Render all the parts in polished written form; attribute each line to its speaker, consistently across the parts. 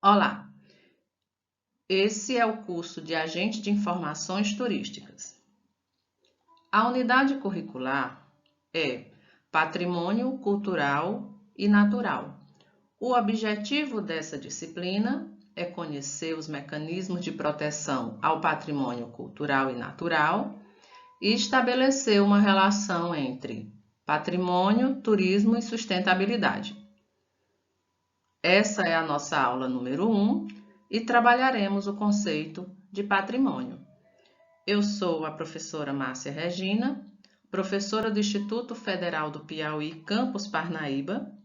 Speaker 1: Olá, esse é o curso de Agente de Informações Turísticas. A unidade curricular é Patrimônio Cultural e Natural. O objetivo dessa disciplina é conhecer os mecanismos de proteção ao patrimônio cultural e natural e estabelecer uma relação entre patrimônio, turismo e sustentabilidade. Essa é a nossa aula número 1 e trabalharemos o conceito de patrimônio. Eu sou a professora Márcia Regina, professora do Instituto Federal do Piauí, Campus Parnaíba,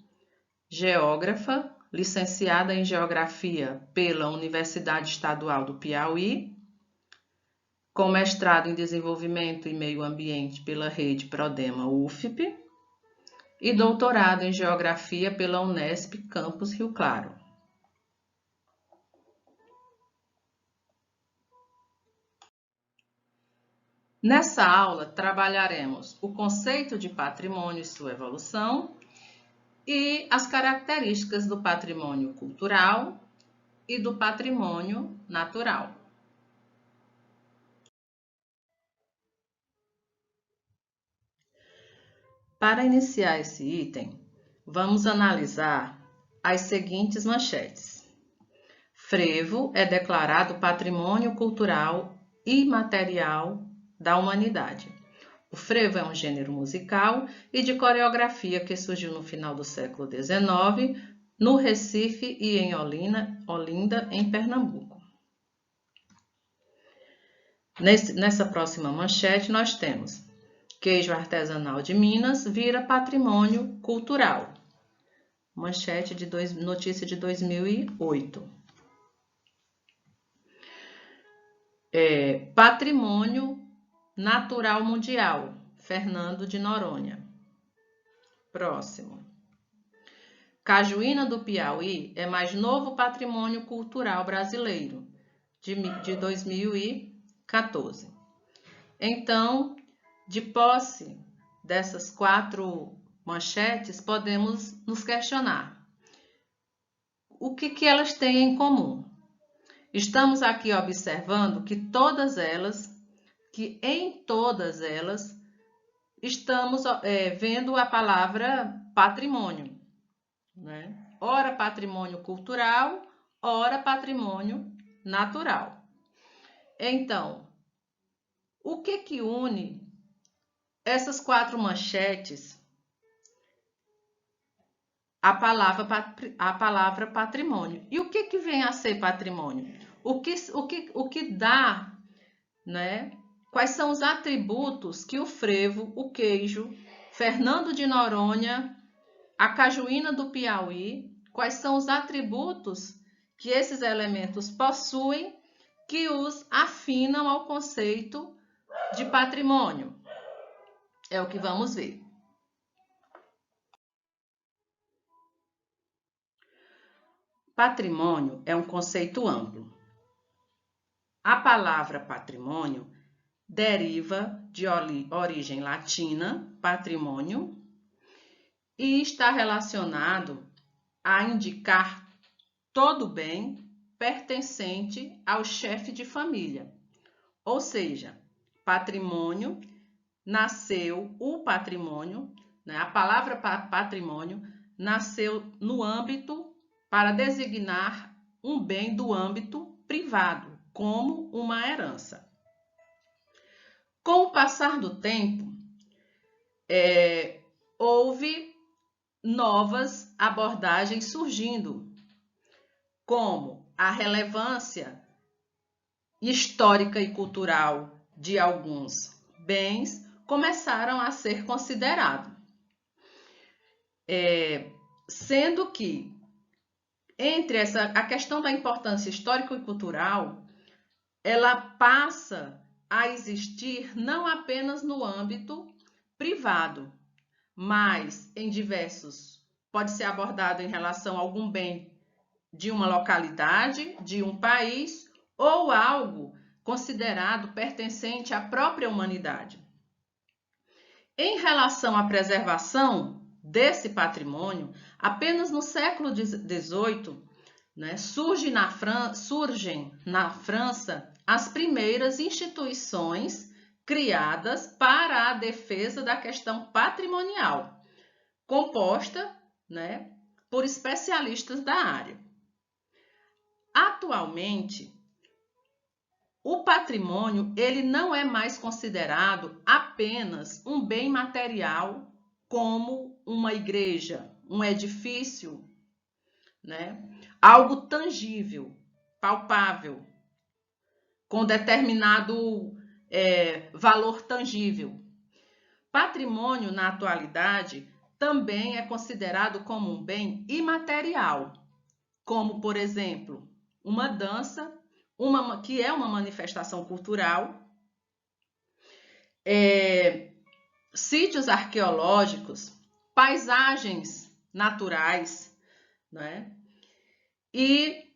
Speaker 1: geógrafa, licenciada em Geografia pela Universidade Estadual do Piauí, com mestrado em Desenvolvimento e Meio Ambiente pela Rede Prodema UFP e doutorado em Geografia pela Unesp Campus Rio Claro. Nessa aula, trabalharemos o conceito de patrimônio e sua evolução e as características do patrimônio cultural e do patrimônio natural. Para iniciar esse item, vamos analisar as seguintes manchetes. Frevo é declarado patrimônio cultural imaterial da humanidade. O frevo é um gênero musical e de coreografia que surgiu no final do século XIX, no Recife e em Olinda, em Pernambuco. Nessa próxima manchete, nós temos: queijo artesanal de Minas vira patrimônio cultural. Manchete notícia de 2008. Patrimônio natural mundial, Fernando de Noronha. Próximo. Cajuína do Piauí é mais novo patrimônio cultural brasileiro, de 2014. Então, de posse dessas 4 manchetes, podemos nos questionar: o que elas têm em comum? Estamos aqui observando que em todas elas, estamos vendo a palavra patrimônio, né? Ora patrimônio cultural, ora patrimônio natural. Então, o que une essas 4 manchetes? A palavra patrimônio. E o que vem a ser patrimônio? O que dá, né? Quais são os atributos que o frevo, o queijo, Fernando de Noronha, a cajuína do Piauí, quais são os atributos que esses elementos possuem que os afinam ao conceito de patrimônio? É o que vamos ver. Patrimônio é um conceito amplo. A palavra patrimônio deriva de origem latina, patrimônio, e está relacionado a indicar todo bem pertencente ao chefe de família. Ou seja, patrimônio o patrimônio, né? A palavra patrimônio nasceu no âmbito para designar um bem do âmbito privado, como uma herança. Com o passar do tempo, houve novas abordagens surgindo, como a relevância histórica e cultural de alguns bens começaram a ser considerados. Sendo que, entre a questão da importância histórica e cultural, ela passa a existir não apenas no âmbito privado, mas em pode ser abordado em relação a algum bem de uma localidade, de um país, ou algo considerado pertencente à própria humanidade. Em relação à preservação desse patrimônio, apenas no século XVIII, né, surgem na França as primeiras instituições criadas para a defesa da questão patrimonial, composta, né, por especialistas da área. Atualmente, o patrimônio ele não é mais considerado apenas um bem material como uma igreja, um edifício, né? Algo tangível, palpável, com determinado valor tangível. Patrimônio, na atualidade, também é considerado como um bem imaterial, como, por exemplo, uma dança, que é uma manifestação cultural, sítios arqueológicos, paisagens naturais, né? E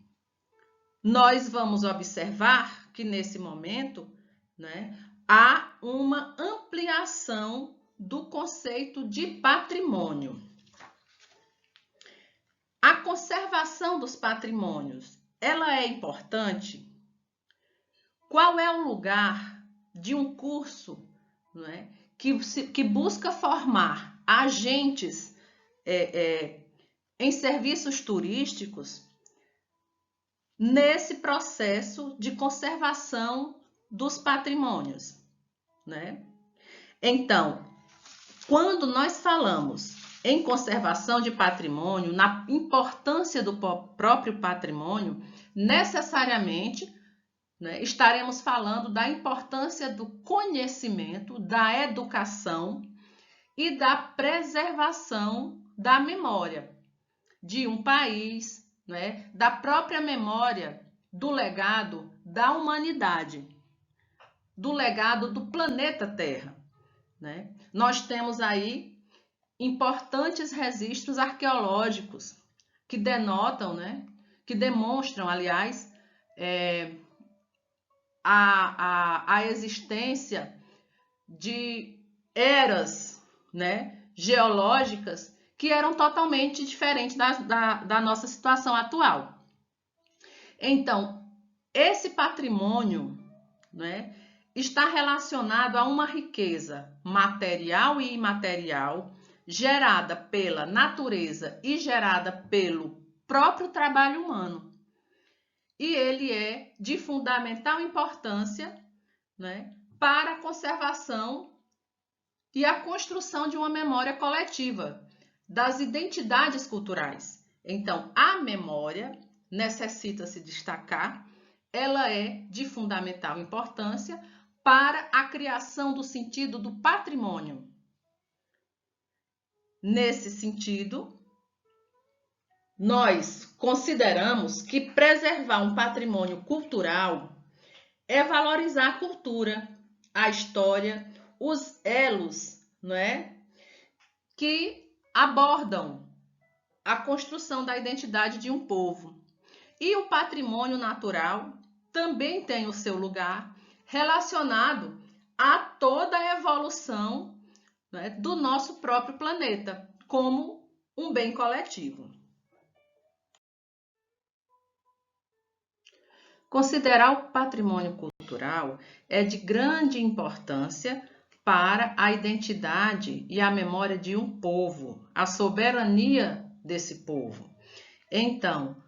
Speaker 1: nós vamos observar que nesse momento, né, há uma ampliação do conceito de patrimônio. A conservação dos patrimônios, ela é importante? Qual é o lugar de um curso, né, que busca formar agentes em serviços turísticos nesse processo de conservação dos patrimônios, né? Então, quando nós falamos em conservação de patrimônio, na importância do próprio patrimônio, necessariamente, né, estaremos falando da importância do conhecimento, da educação e da preservação da memória de um país, né, da própria memória do legado da humanidade, do legado do planeta Terra, né? Nós temos aí importantes registros arqueológicos que denotam, né, que demonstram, aliás, a existência de eras, né, geológicas que eram totalmente diferentes da nossa situação atual. Então, esse patrimônio, né, está relacionado a uma riqueza material e imaterial gerada pela natureza e gerada pelo próprio trabalho humano. E ele é de fundamental importância, né, para a conservação e a construção de uma memória coletiva das identidades culturais. Então, a memória necessita se destacar, ela é de fundamental importância para a criação do sentido do patrimônio. Nesse sentido, nós consideramos que preservar um patrimônio cultural é valorizar a cultura, a história, os elos, não é, que abordam a construção da identidade de um povo. E o patrimônio natural também tem o seu lugar relacionado a toda a evolução, né, do nosso próprio planeta, como um bem coletivo. Considerar o patrimônio cultural é de grande importância para a identidade e a memória de um povo, a soberania desse povo. Então,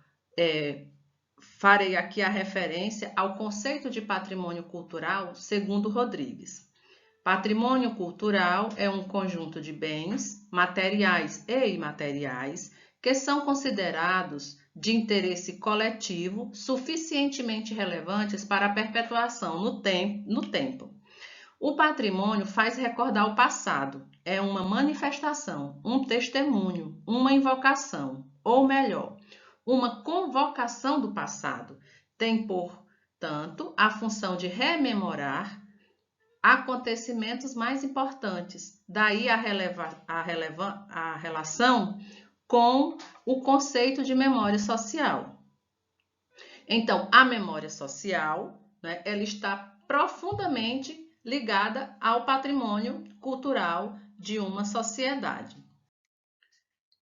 Speaker 1: farei aqui a referência ao conceito de patrimônio cultural segundo Rodrigues. Patrimônio cultural é um conjunto de bens, materiais e imateriais, que são considerados de interesse coletivo suficientemente relevantes para a perpetuação no tempo. O patrimônio faz recordar o passado, é uma manifestação, um testemunho, uma invocação, ou melhor, uma convocação do passado. Tem, portanto, a função de rememorar acontecimentos mais importantes. Daí a relação com o conceito de memória social. Então, a memória social, né, ela está profundamente ligada ao patrimônio cultural de uma sociedade.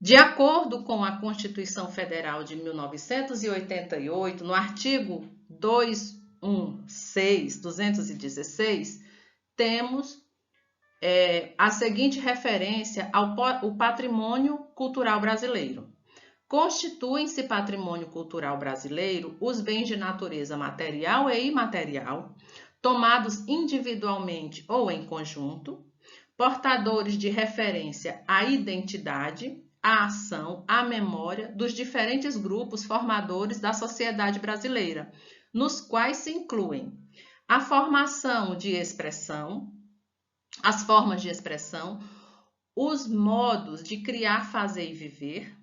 Speaker 1: De acordo com a Constituição Federal de 1988, no artigo 216, temos a seguinte referência ao patrimônio cultural brasileiro. Constituem-se patrimônio cultural brasileiro os bens de natureza material e imaterial, tomados individualmente ou em conjunto, portadores de referência à identidade, à ação, à memória dos diferentes grupos formadores da sociedade brasileira, nos quais se incluem a formação de expressão, as formas de expressão, os modos de criar, fazer e viver,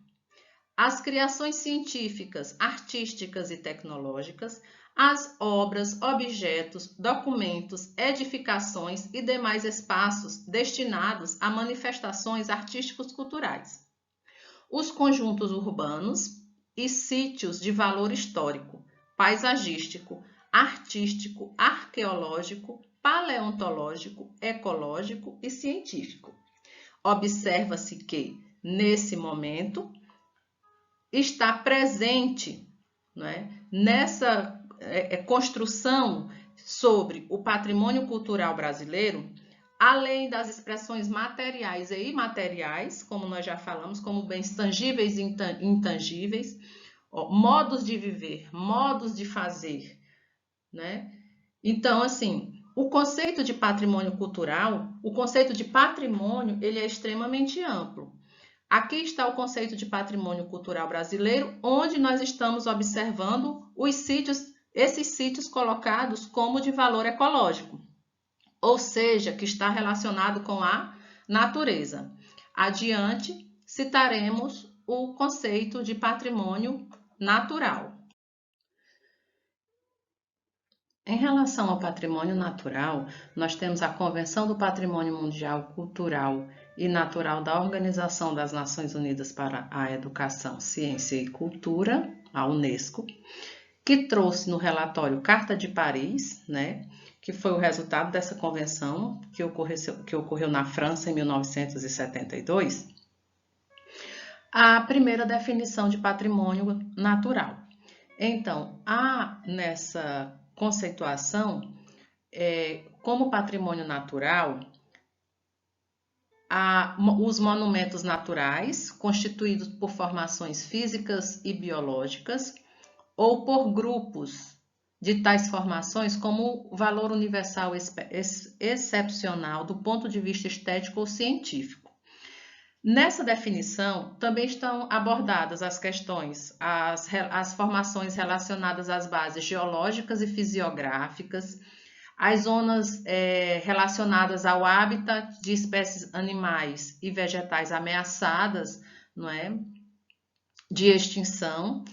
Speaker 1: as criações científicas, artísticas e tecnológicas, as obras, objetos, documentos, edificações e demais espaços destinados a manifestações artísticos culturais, os conjuntos urbanos e sítios de valor histórico, paisagístico, artístico, arqueológico, paleontológico, ecológico e científico. Observa-se que, nesse momento, está presente, nessa construção sobre o patrimônio cultural brasileiro, além das expressões materiais e imateriais, como nós já falamos, como bens tangíveis e intangíveis, modos de viver, modos de fazer, Então, assim, o conceito de patrimônio cultural, o conceito de patrimônio, ele é extremamente amplo. Aqui está o conceito de patrimônio cultural brasileiro, onde nós estamos observando esses sítios colocados como de valor ecológico, ou seja, que está relacionado com a natureza. Adiante, citaremos o conceito de patrimônio natural. Em relação ao patrimônio natural, nós temos a Convenção do Patrimônio Mundial Cultural e Natural da Organização das Nações Unidas para a Educação, Ciência e Cultura, a Unesco, que trouxe no relatório Carta de Paris, que foi o resultado dessa convenção que ocorreu na França em 1972, a primeira definição de patrimônio natural. Então, há nessa conceituação, como patrimônio natural, os monumentos naturais, constituídos por formações físicas e biológicas, ou por grupos de tais formações como valor universal excepcional do ponto de vista estético ou científico. Nessa definição, também estão abordadas as questões, as formações relacionadas às bases geológicas e fisiográficas, as zonas relacionadas ao hábitat de espécies animais e vegetais ameaçadas, de extinção.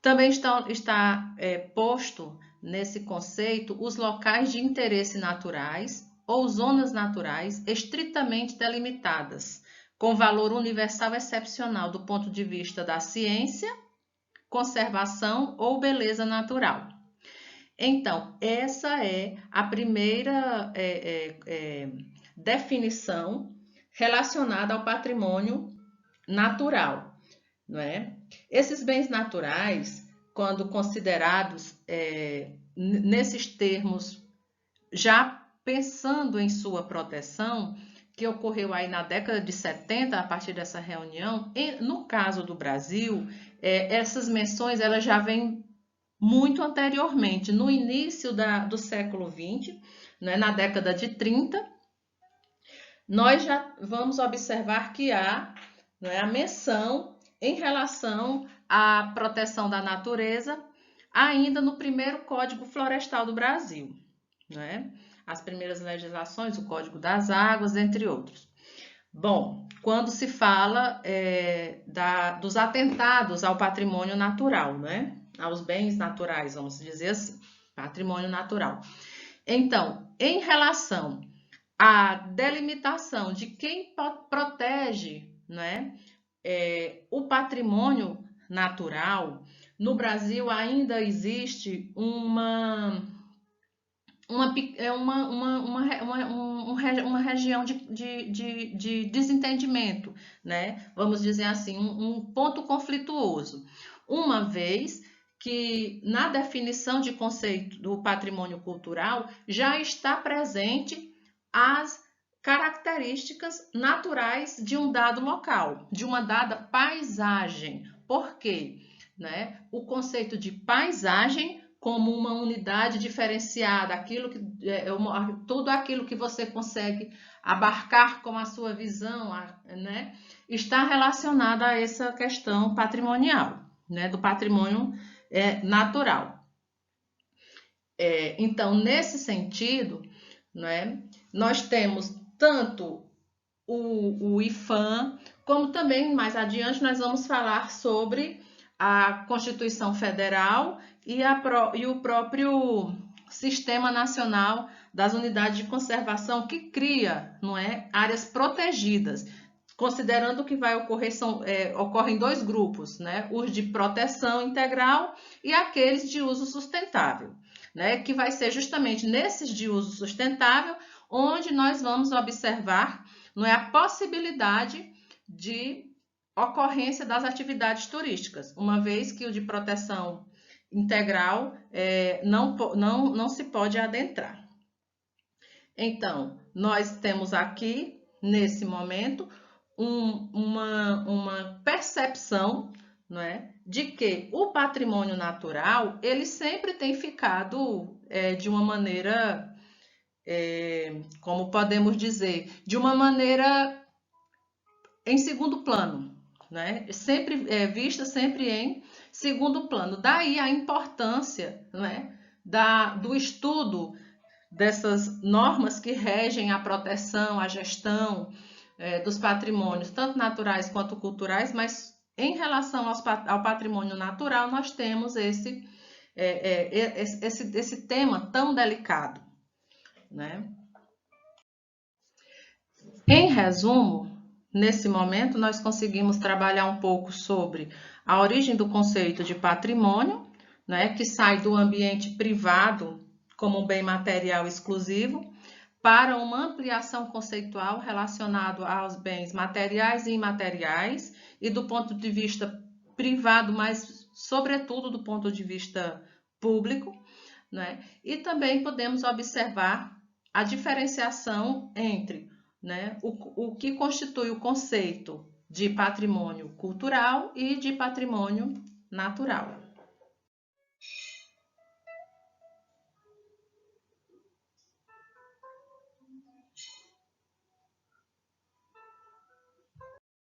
Speaker 1: Também está posto nesse conceito os locais de interesse naturais ou zonas naturais estritamente delimitadas, com valor universal excepcional do ponto de vista da ciência, conservação ou beleza natural. Então, essa é a primeira definição relacionada ao patrimônio natural, Esses bens naturais, quando considerados nesses termos, já pensando em sua proteção, que ocorreu aí na década de 70, a partir dessa reunião, no caso do Brasil, essas menções elas já vêm muito anteriormente, no início do século XX, na década de 30, nós já vamos observar que há a menção em relação à proteção da natureza, ainda no primeiro Código Florestal do Brasil, As primeiras legislações, o Código das Águas, entre outros. Bom, quando se fala dos atentados ao patrimônio natural, aos bens naturais, vamos dizer assim, patrimônio natural. Então, em relação à delimitação de quem protege, o patrimônio natural, no Brasil ainda existe uma uma região de desentendimento, né? Vamos dizer assim, um ponto conflituoso. Uma vez que na definição de conceito do patrimônio cultural já está presente as características naturais de um dado local, de uma dada paisagem. Por quê? Né? O conceito de paisagem como uma unidade diferenciada, tudo aquilo que você consegue abarcar com a sua visão, né, está relacionado a essa questão patrimonial, né, do patrimônio natural. Então, nesse sentido, né, nós temos tanto o IPHAN, como também mais adiante nós vamos falar sobre a Constituição Federal e o próprio Sistema Nacional das Unidades de Conservação, que cria, não é, áreas protegidas, considerando que vai ocorrer ocorrem dois grupos, né, os de proteção integral e aqueles de uso sustentável, né, que vai ser justamente nesses de uso sustentável onde nós vamos observar, não é, a possibilidade de ocorrência das atividades turísticas, uma vez que o de proteção integral não se pode adentrar. Então, nós temos aqui, nesse momento, uma percepção, não é, de que o patrimônio natural ele sempre tem ficado de uma maneira, como podemos dizer, de uma maneira em segundo plano, né? Sempre vista sempre em segundo plano. Daí a importância, né, do estudo dessas normas que regem a proteção, a gestão dos patrimônios, tanto naturais quanto culturais, mas em relação ao patrimônio natural, nós temos esse tema tão delicado, né? Em resumo, nesse momento, nós conseguimos trabalhar um pouco sobre a origem do conceito de patrimônio, né, que sai do ambiente privado como um bem material exclusivo, para uma ampliação conceitual relacionada aos bens materiais e imateriais, e do ponto de vista privado, mas sobretudo do ponto de vista público, né? E também podemos observar a diferenciação entre, né, o que constitui o conceito de patrimônio cultural e de patrimônio natural.